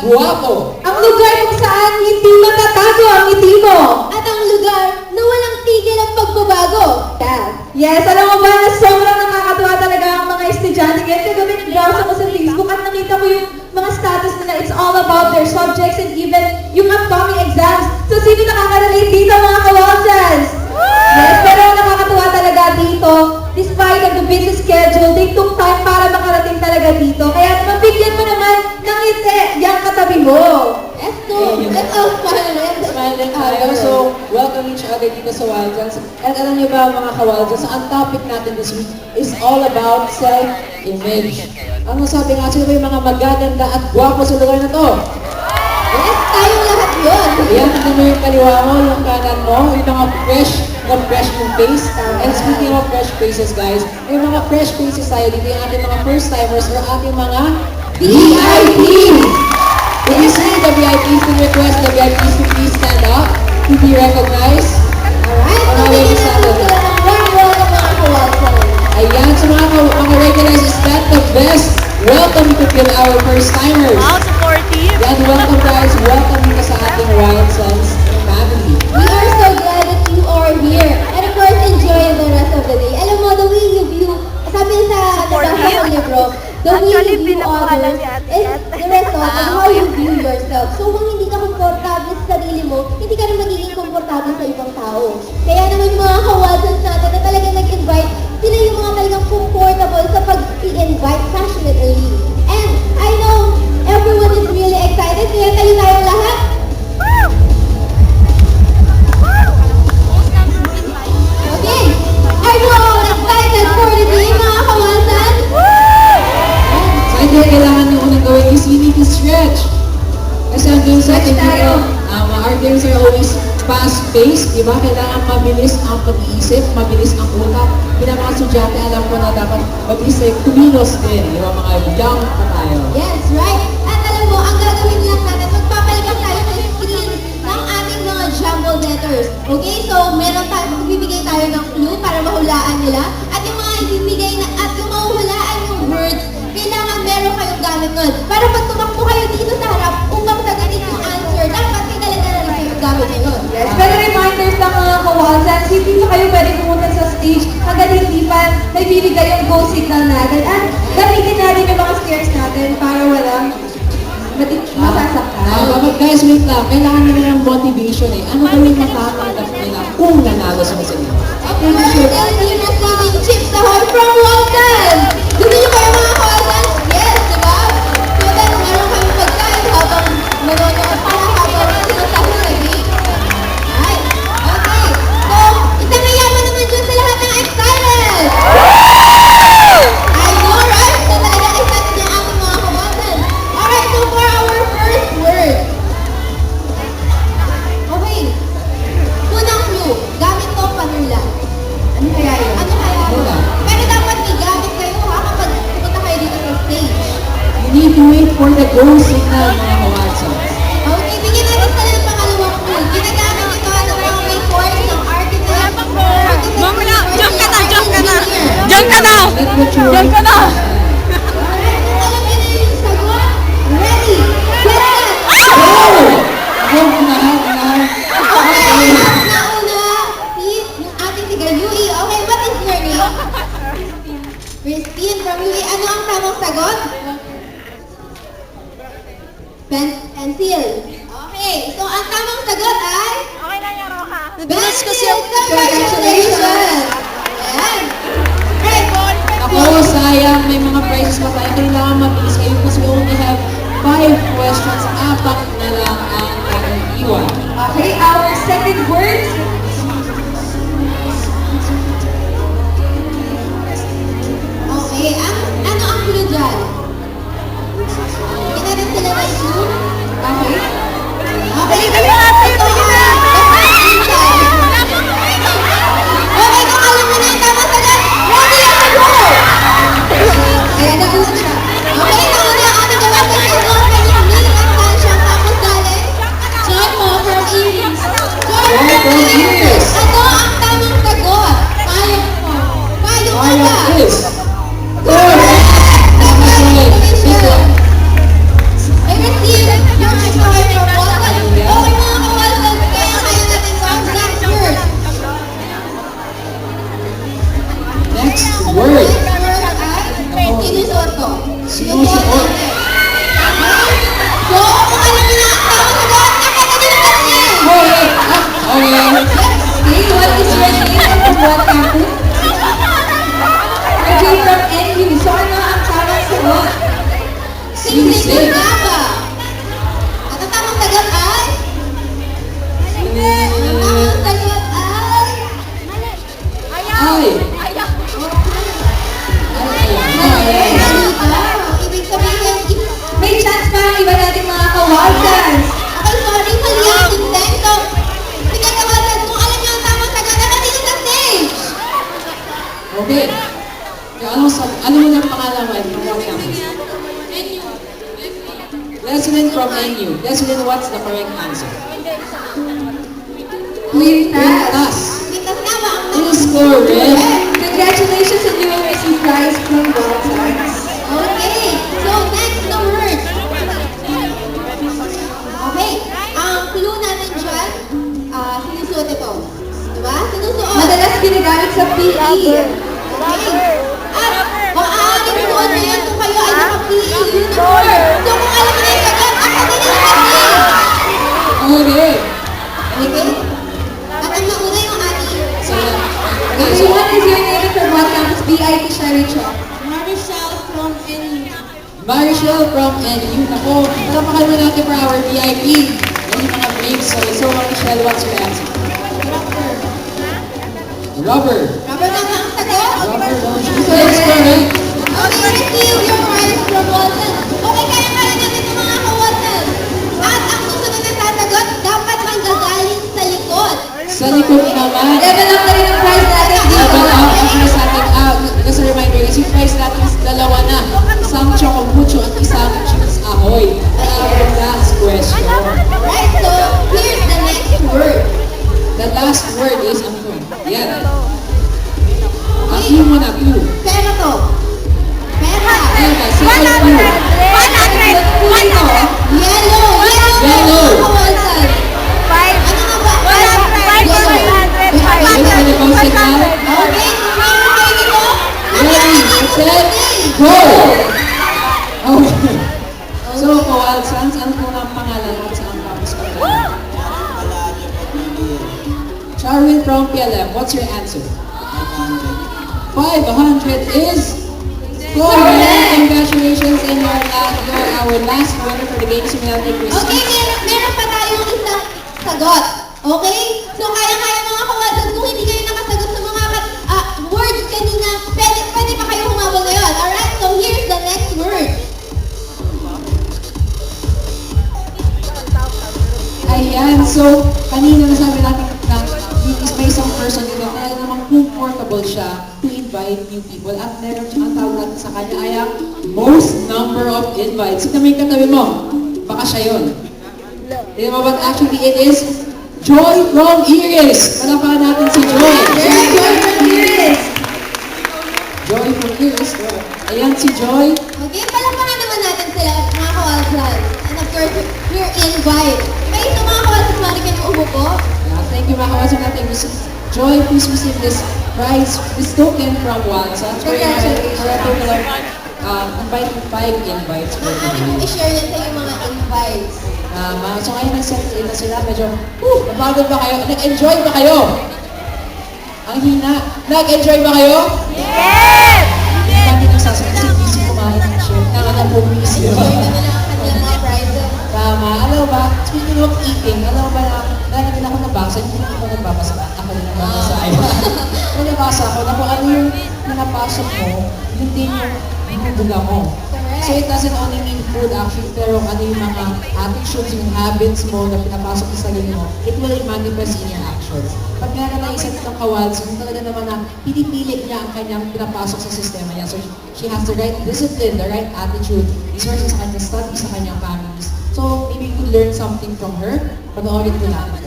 guwapo. Ang lugar kung saan hindi matatago ang ngiti mo. At ang lugar na walang tigil ang pagbabago. Yes, alam mo ba na sobrang nakakatuwa talaga ang mga estudyante. Kasi kagabi nag-browse ako sa Facebook at nakita ko yung mga status nila. It's all about their subjects and even yung upcoming exams. So sino nakaka-relate dito mga kawalsans? Yes, pero nakakatuwa talaga dito. Despite of the busy schedule, they took time para makarating talaga dito. Kaya mabigyan mo naman ng ngiti yung katabi mo. Yes, so, let's all smile and Smile din tayo. So, welcome each other dito sa Wildcats. And alam niyo ba mga ka-Wildcats, ang topic natin this week is all about self-image. Ano sabi nga, sino ba yung mga magaganda at gwapo sa lugar na to? yes, tayong lahat yun. Ayan, tignan mo yung kaliwa mo, yung kanan mo, yung mga fresh yung face. And speaking of fresh faces, guys, may mga fresh faces tayo dito, yung ating mga first-timers or ating mga VIPs! If you see the VIPs, to request the VIPs to please stand up to be recognized. Alright, so bigyan natin sila ng warm welcome mga kawalsans. Ayan, sa mga recognized, is that the best welcome to give our first-timers. Wow, supportive! Yan, welcome guys, welcome dito sa ating Wild Sons family. We are so glad that you are here. And of course, enjoy the rest of the day. Alam mo, the way you view, sabi sa nabasa ko libro, the way Actually, you view pinapaalala others si Ate is Ate. the result of how you view yourself. So kung hindi ka komportable sa sarili mo, hindi ka rin magiging komportable sa ibang tao. Kaya naman yung mga kawalsans natin na talagang nag-invite, sila yung mga talagang comfortable sa pag-i-invite passionately. And I know everyone is really excited, kaya tayo lahat. Okay, are you all excited for the day, mga kawalsans? So, hindi kailangan nyo unang gawin is we need to stretch. Kasi ang games natin dito, our games are always fast-paced, di ba? Kailangan mabilis ang pag-iisip, mabilis ang utak. Bilang mga estudyante, alam ko na dapat mabilis tayo kumilos din, di ba? Mga young pa tayo. Yes, right? At alam mo, ang gagawin lang natin, magpapalikan tayo sa screen ng ating mga jumble letters. Okay, so magbibigay tayo ng clue para mahulaan nila. At yung mga ibibigay na, at yung mahuhulaan yung words, kailangan meron kayong gamit nun. Para pag tumakbo kayo dito sa harap, upang sagutin yung answer, dapat may dala-dala rin kayong gamit na yun. Yes, pero reminders lang mga kawalsans, hindi pa kayo pwede pumunta sa stage hanggang hindi pa nagbibigay yung go signal natin. At gamitin natin yung mga stairs natin para walang masasaktan. But guys, wait lang. Kailangan nila ng motivation eh. Ano ba yung matatanggap nila kung nanalo sila sa inyo? Of course, they'll be receiving chips dahon from Walton! Gusto niyo kayo mga kawalsans? Yes, di ba? So then, meron kami pagkain habang nanonood para habang sinasabi sa game. Right? Okay. So, isang mayaman naman dyan sa lahat ng excited! I know, right? So talaga excited yung ating mga kawalsans. Alright, so for our first word. Okay. Unang clue. Gamit to panula. Ano kaya yun? Ano kaya yun? Wala. Pero dapat may gamit kayo ha kapag pumunta kayo dito sa stage. You need to wait for the go signal, mga kawatsons. Okay, bigyan natin sila ng pangalawang clue. Ginagamit ito ng mga may course ng architect. Ma'am, jump ka na, jump ka na. Engineer. Diyan ka na! Let me try. Diyan ka na! Alright, kung alam niyo na yung sagot, ready, set, Go! Unahan. okay, at nauna, yung ating tiga UE. Okay, what is your name? Christine from UE. Ano ang tamang sagot? Pencil. Okay, so ang tamang sagot ay Okay lang yan, Roka. pencil. Congratulations! Ayan. Great. Ako, sayang, may mga prizes pa tayo. Kailangan mabilis kayo kasi we only have 5 questions. Apat na lang ang ating iwan. Okay, our second word. Okay, ano ang clue dyan? Bigyan natin sila ng clue. Okay. Okay, Dali natin, ito dali ang natin. okay, kung alam mo na yung tamang sagot, ready and go! Ayan, nauna siya. Okay, nauna ang ating gawin kasi kung may meaning at saan siyang NU. Guess within what's the correct answer? Quintas. Kita na ba ang It is correct. Congratulations and you will receive prize from Walters. Okay, so next na word. Okay, ang clue natin dyan, sinusuot ito. Diba? Sinusuot. Madalas ginagamit sa PE. Okay. At maaaring suot na yan kung kayo ay naka-PE uniform. So kung alam niyo yung sagot, ako din yung PE. Okay. Okay? At ang nauna yung ating So, okay, Okay, so, what is your name and from what campus? BIP Sherry Chop. Marishal from NU. Marichelle from NU. Ako, palapakan mo natin for our VIP. Yan yung mga names. So, Marichelle, what's your answer? Rubber. Rubber na ang sagot. Rubber, that's correct. Okay, receive your prize from Walton. Okay, kaya-kaya natin ito mga ka-Walton. At ang susunod na sasagot, dapat manggagaling sa likod. Sa likod naman. Level up na rin ang prize natin dito. Level up ang price natin. Just a reminder, kasi yung price natin is dalawa na. Isang chocomucho at isang cheese ahoy. Our last question. Right, so here's the next word. The last word is ang clue. Yan. Ang clue mo na, clue. Pera to. Pera. Pera, second clue. Yellow. Yellow. Mga ka-Walton. Ano nga ba? Ready for the concept now? Okay, meron kayo dito? Ready, set, go! Okay. So, Kawal, saan po ang pangalan at saan tapos ka? Charwin from PLM, what's your answer? 500 is correct! Congratulations and you're our last winner for the games we have Okay, meron pa tayong isang sagot. Okay? So, kaya-kaya mga kawasan, kung hindi kayo nakasagot sa mga words kanina, pwede pa kayo humabol ngayon. Alright? So, here's the next word. Ayan, so kanina nasabi natin na may isang person dito na namang comfortable siya to invite new people at meron siya ang tawag natin sa kanya ay ang most number of invites. Sino may katabi mo? Baka siya yun. Di ba? But actually it is Joy from Iris. Palapakan natin si Joy. There's Joy from Iris. Joy from Iris. Ayan si Joy. Okay? Palapakan naman natin sila, mga kawasan. And of course, your invite. May isang mga kawasan, mali kayo uubo po. Thank you mga kawasan natin. Joy, please receive this prize, this token from Wansa. For a total of inviting 5 invites for Maaari mong today. i-share yan sa yung mga invites. So ngayon nag-set na sila, medyo, napagod ba kayo? Nag-enjoy ba kayo? Ang hina. Nag-enjoy ba kayo? Yes! Hindi natin nagsasagot kasi busy kumain ng chef. Nakaka po busy. Share na lang ang kanilang mga prizes. Tama. Alam mo ba, speaking of eating, alam mo ba na dahil din ako nabasa, hindi ako nagbabasa. Ako din nagbabasa. Kung nabasa ako, na kung ano yung pinapasok mo, yun din yung binubuga mo. So it doesn't only mean food actually, pero ano yung mga attitudes, yung habits mo na pinapasok sa sarili mo, it will manifest in your actions. Pag meron na isang ng kawals, yung talaga naman na pinipilit niya ang kanyang pinapasok sa sistema niya. So she has the right discipline, the right attitude, resources sa kanyang studies, sa kanyang families. So maybe you could learn something from her, panoorin ko natin.